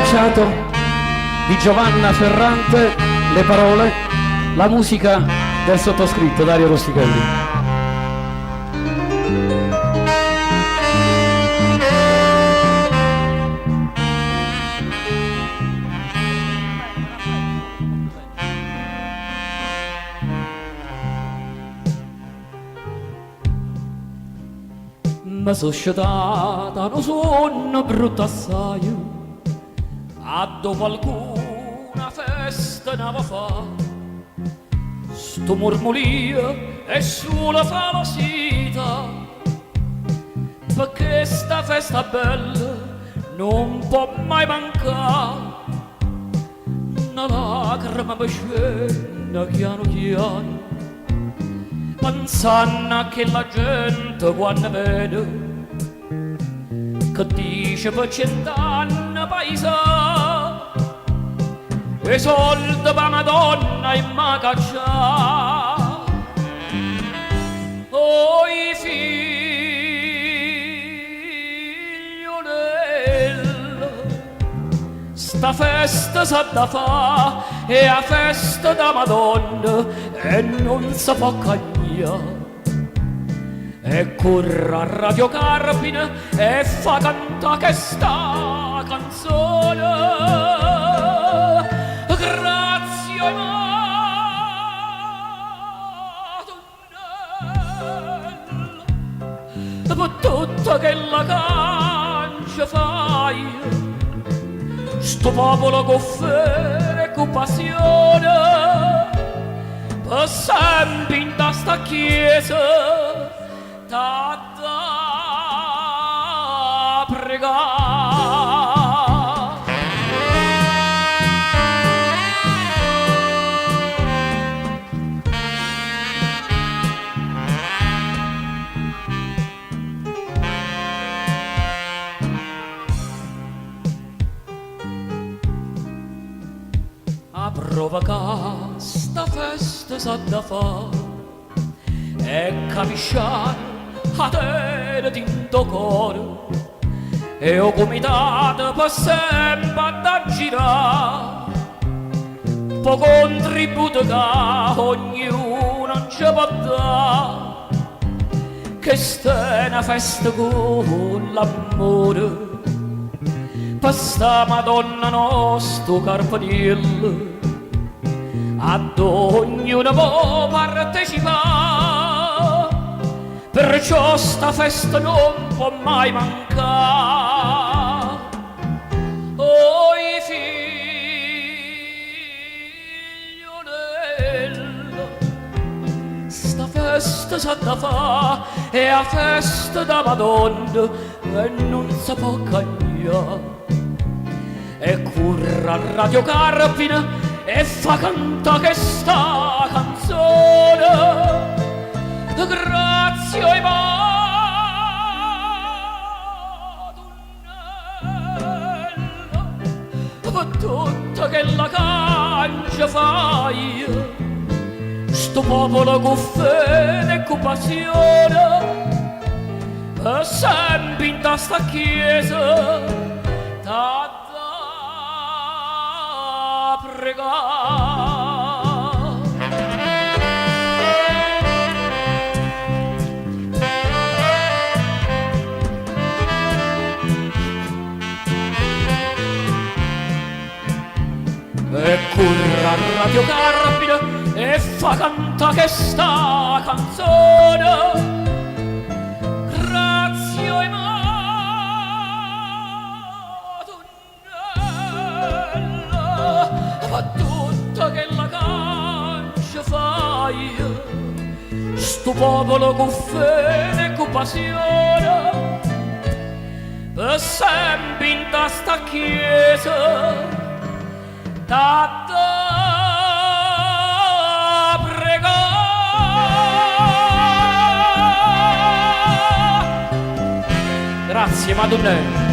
Machado, di Giovanna Ferrante, le parole, la musica del sottoscritto Dario Rustichelli. Mi sono sciatata, non sono brutta assai, a dopo alcuna festa ne va fa, sto mormorio è sulla falosità, perché sta festa bella non può mai mancare, una lacrima mi scende piano piano, pensando che la gente quando vede che dice per 100 anni paesa e soldi per Madonna in ma caccia oh i figliolelli sta festa s'ha da fa è a festa da Madonna e non si può cagnare e corre a Radio Carpine e fa cantare questa canzone grazie Madonnella per tutto che la cancia fai sto popolo con fede e con passione per sempre in sta chiesa t'ha pregare. A prova che sta festa s'ha da fare e capisciare a te tinto cuore e ho comitato per sempre da girare po' contributo che ognuno ci può dare che sta è una festa con l'amore per sta Madonna nostra Carpaniello ad ognuno può partecipare perciò sta festa non può mai mancare oh i figliolelli sta festa s'ha da fa è a festa da Madonna e non si può cagnare e corre a Radio Carpine e fa cantare questa canzone grazie ai Madonnella per tutto che la cancia fai sto popolo con fede e con passione per sempre in sta chiesa t'ha da pregare. E corre a Radio Carpine e fa cantare questa canzone grazie ai Madonnella per tutto che la cancia fai sto popolo con fede e con passione per sempre in sta chiesa t'ha da pregare. Grazie Madonnella.